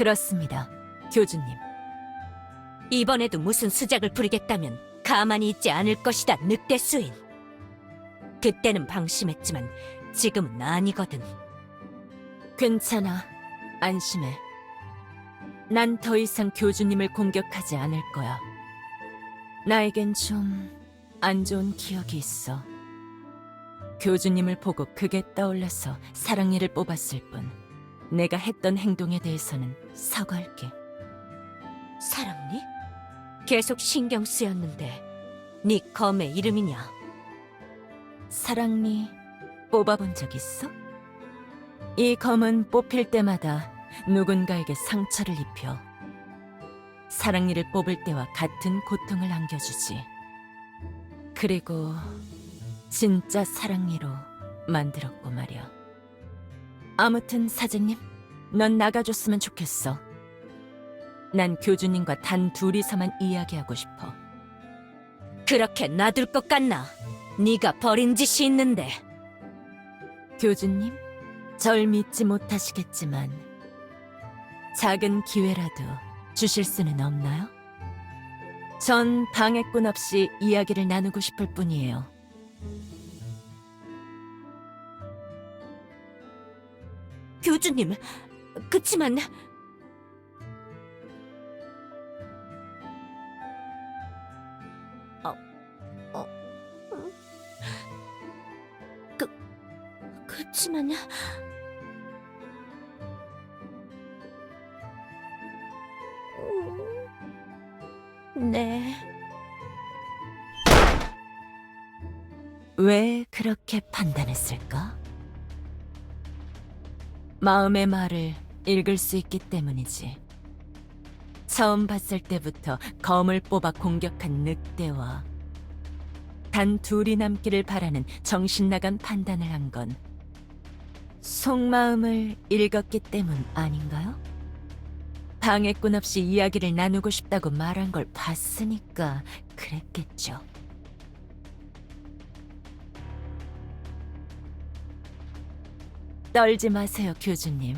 그렇습니다, 교주님. 이번에도 무슨 수작을 부리겠다면 가만히 있지 않을 것이다, 늑대 수인. 그때는 방심했지만 지금은 아니거든. 괜찮아, 안심해. 난 더 이상 교주님을 공격하지 않을 거야. 나에겐 좀 안 좋은 기억이 있어. 교주님을 보고 그게 떠올라서 사랑니를 뽑았을 뿐, 내가 했던 행동에 대해서는 사과할게. 사랑니? 계속 신경 쓰였는데 네 검의 이름이냐? 사랑니 뽑아본 적 있어? 이 검은 뽑힐 때마다 누군가에게 상처를 입혀 사랑니를 뽑을 때와 같은 고통을 안겨주지. 그리고 진짜 사랑니로 만들었고 말이야. 아무튼 사장님, 넌 나가줬으면 좋겠어. 난 교주님과 단 둘이서만 이야기하고 싶어. 그렇게 놔둘 것 같나? 네가 버린 짓이 있는데. 교주님, 절 믿지 못하시겠지만 작은 기회라도 주실 수는 없나요? 전 방해꾼 없이 이야기를 나누고 싶을 뿐이에요. 교주님, 그치만 그치만 네. 왜 그렇게 판단했을까? 마음의 말을 읽을 수 있기 때문이지. 처음 봤을 때부터 검을 뽑아 공격한 늑대와 단 둘이 남기를 바라는 정신나간 판단을 한 건 속마음을 읽었기 때문 아닌가요? 방해꾼 없이 이야기를 나누고 싶다고 말한 걸 봤으니까 그랬겠죠. 떨지 마세요, 교주님.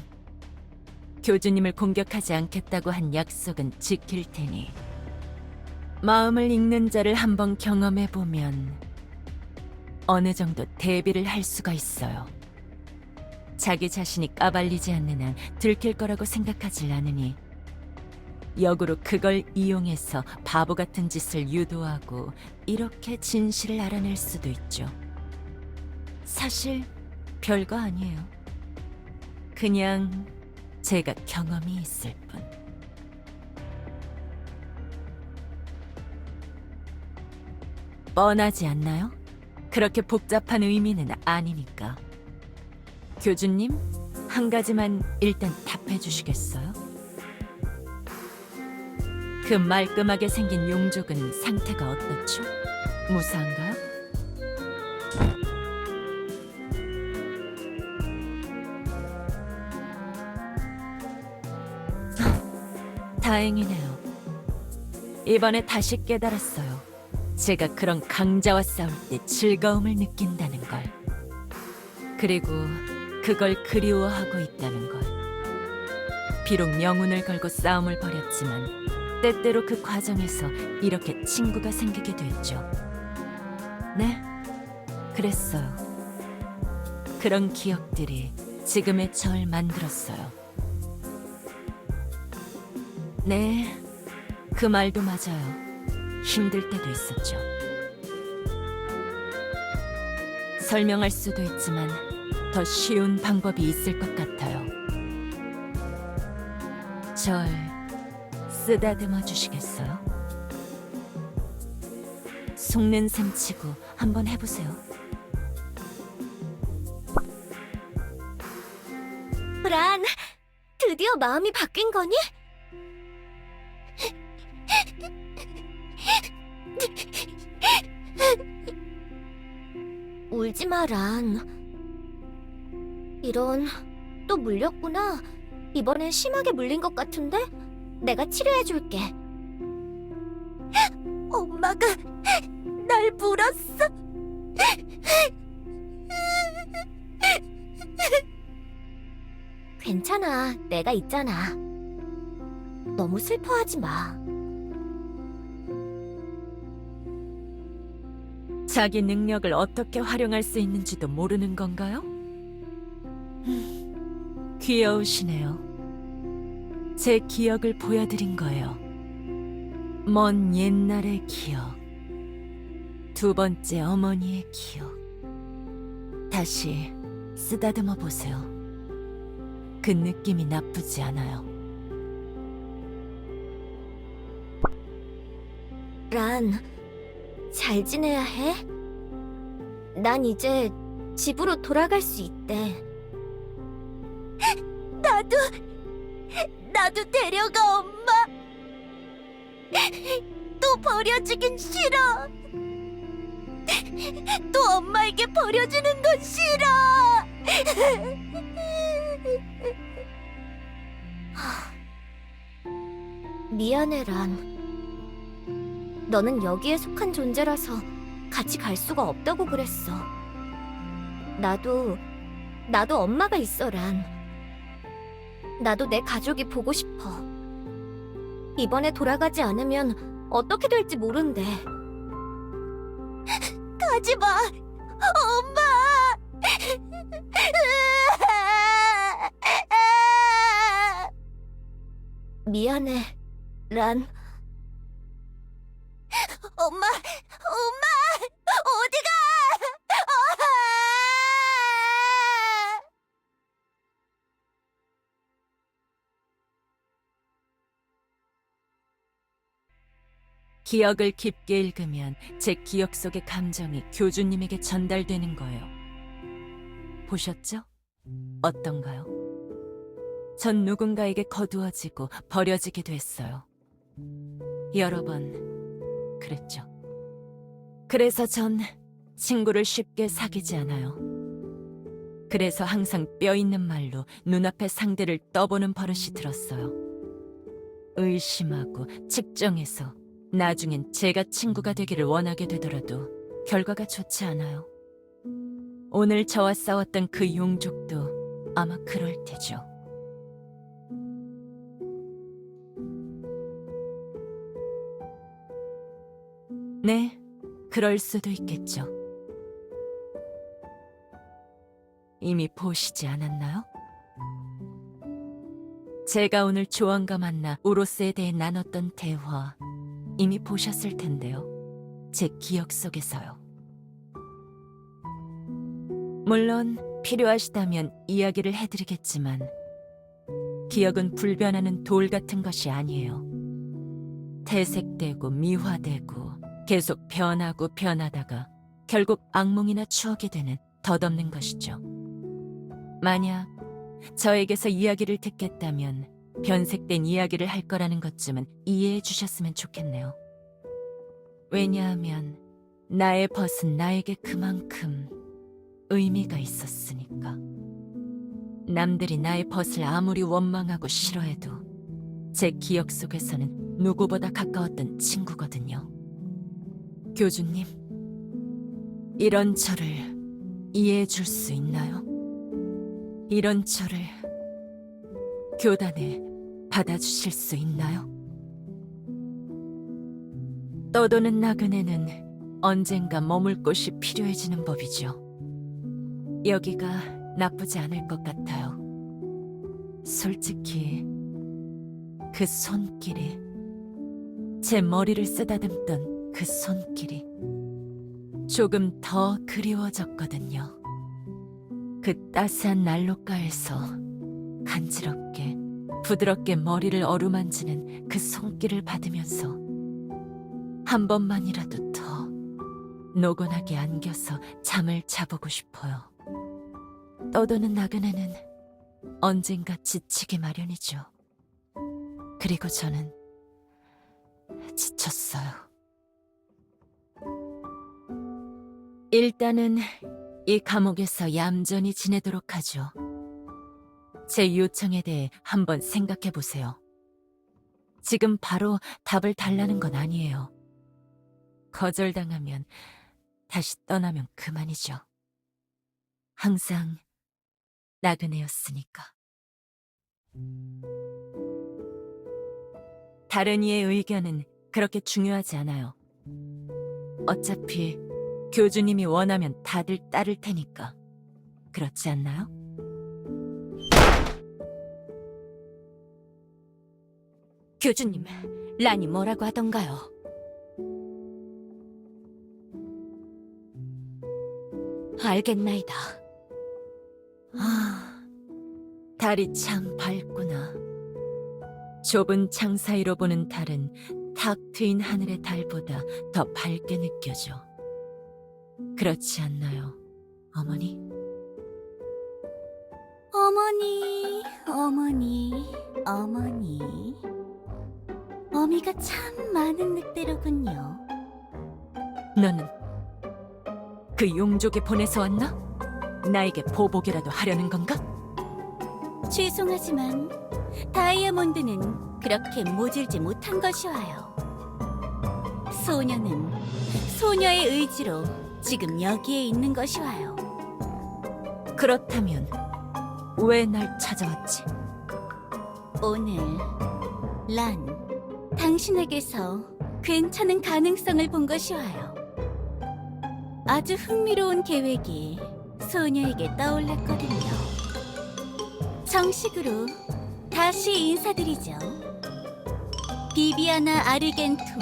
교주님을 공격하지 않겠다고 한 약속은 지킬 테니 마음을 읽는 자를 한번 경험해보면 어느 정도 대비를 할 수가 있어요. 자기 자신이 까발리지 않는 한 들킬 거라고 생각하질 않으니 역으로 그걸 이용해서 바보 같은 짓을 유도하고 이렇게 진실을 알아낼 수도 있죠. 사실 별거 아니에요. 그냥 제가 경험이 있을 뿐. 뻔하지 않나요? 그렇게 복잡한 의미는 아니니까. 교주님, 한 가지만 일단 답해 주시겠어요? 그 말끔하게 생긴 용족은 상태가 어떻죠? 무사한가요? 다행이네요. 이번에 다시 깨달았어요. 제가 그런 강자와 싸울 때 즐거움을 느낀다는 걸. 그리고 그걸 그리워하고 있다는 걸. 비록 명운을 걸고 싸움을 벌였지만 때때로 그 과정에서 이렇게 친구가 생기기도 했죠. 네, 그랬어요. 그런 기억들이 지금의 절 만들었어요. 네, 그 말도 맞아요. 힘들 때도 있었죠. 설명할 수도 있지만 더 쉬운 방법이 있을 것 같아요. 절 쓰다듬어 주시겠어요? 속는 셈 치고 한번 해보세요. 란, 드디어 마음이 바뀐 거니? 울지 마, 란. 이런, 또 물렸구나. 이번엔 심하게 물린 것 같은데? 내가 치료해줄게. 엄마가 날 물었어. 괜찮아, 내가 있잖아. 너무 슬퍼하지 마. 자기 능력을 어떻게 활용할 수 있는지도 모르는 건가요? 귀여우시네요. 제 기억을 보여드린 거예요. 먼 옛날의 기억. 두 번째 어머니의 기억. 다시 쓰다듬어 보세요. 그 느낌이 나쁘지 않아요. 란, 잘 지내야 해? 난 이제 집으로 돌아갈 수 있대. 나도 데려가, 엄마. 또 버려지긴 싫어. 또 엄마에게 버려지는 건 싫어. 미안해, 란. 너는 여기에 속한 존재라서 같이 갈 수가 없다고 그랬어. 나도 엄마가 있어, 란. 나도 내 가족이 보고 싶어. 이번에 돌아가지 않으면 어떻게 될지 모른대. 가지 마, 엄마! 미안해, 란. 엄마, 어디가? 기억을 깊게 읽으면 제 기억 속의 감정이 교주님에게 전달되는 거예요. 보셨죠? 어떤가요? 전 누군가에게 거두어지고 버려지게 됐어요. 여러 번 그랬죠. 그래서 전 친구를 쉽게 사귀지 않아요. 그래서 항상 뼈 있는 말로 눈앞의 상대를 떠보는 버릇이 들었어요. 의심하고 측정해서 나중엔 제가 친구가 되기를 원하게 되더라도 결과가 좋지 않아요. 오늘 저와 싸웠던 그 용족도 아마 그럴 테죠. 네, 그럴 수도 있겠죠. 이미 보시지 않았나요? 제가 오늘 조언과 만나 우로스에 대해 나눴던 대화 이미 보셨을 텐데요. 제 기억 속에서요. 물론 필요하시다면 이야기를 해드리겠지만 기억은 불변하는 돌 같은 것이 아니에요. 퇴색되고 미화되고 계속 변하고 변하다가 결국 악몽이나 추억이 되는 덧없는 것이죠. 만약 저에게서 이야기를 듣겠다면 변색된 이야기를 할 거라는 것쯤은 이해해 주셨으면 좋겠네요. 왜냐하면 나의 벗은 나에게 그만큼 의미가 있었으니까. 남들이 나의 벗을 아무리 원망하고 싫어해도 제 기억 속에서는 누구보다 가까웠던 친구거든요. 교주님, 이런 저를 이해해 줄 수 있나요? 이런 저를 교단에 받아주실 수 있나요? 떠도는 나그네는 언젠가 머물 곳이 필요해지는 법이죠. 여기가 나쁘지 않을 것 같아요. 솔직히 그 손길이, 제 머리를 쓰다듬던 그 손길이 조금 더 그리워졌거든요. 그 따스한 난로가에서 간지럽게 부드럽게 머리를 어루만지는 그 손길을 받으면서 한 번만이라도 더 노곤하게 안겨서 잠을 자보고 싶어요. 떠도는 나그네는 언젠가 지치기 마련이죠. 그리고 저는 지쳤어요. 일단은 이 감옥에서 얌전히 지내도록 하죠. 제 요청에 대해 한번 생각해 보세요. 지금 바로 답을 달라는 건 아니에요. 거절당하면 다시 떠나면 그만이죠. 항상 나그네였으니까. 다른 이의 의견은 그렇게 중요하지 않아요. 어차피 교주님이 원하면 다들 따를 테니까. 그렇지 않나요? 교주님, 란이 뭐라고 하던가요? 알겠나이다. 달이 참 밝구나. 좁은 창 사이로 보는 달은 탁 트인 하늘의 달보다 더 밝게 느껴져. 그렇지 않나요, 어머니? 어머니, 어머니, 어머니. 어미가 참 많은 늑대로군요. 너는 그 용족에 보내서 왔나? 나에게 보복이라도 하려는 건가? 죄송하지만 다이아몬드는 그렇게 모질지 못한 것이와요. 소녀는 소녀의 의지로 지금 여기에 있는 것이와요. 그렇다면 왜 날 찾아왔지? 오늘 란, 당신에게서 괜찮은 가능성을 본 것이와요. 아주 흥미로운 계획이 소녀에게 떠올랐거든요. 정식으로 다시 인사드리죠. 비비아나 아르겐툼.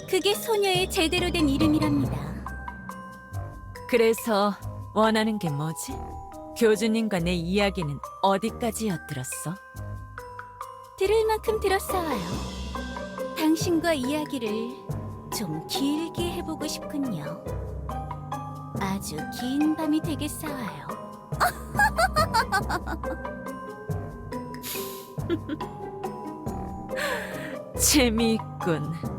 그게 소녀의 제대로 된 이름이랍니다. 그래서 원하는 게 뭐지? 교주님과 내 이야기는 어디까지 엿들었어? 들을 만큼 들었어요. 당신과 이야기를 좀 길게 해보고 싶군요. 아주 긴 밤이 되겠어요. 재미있군.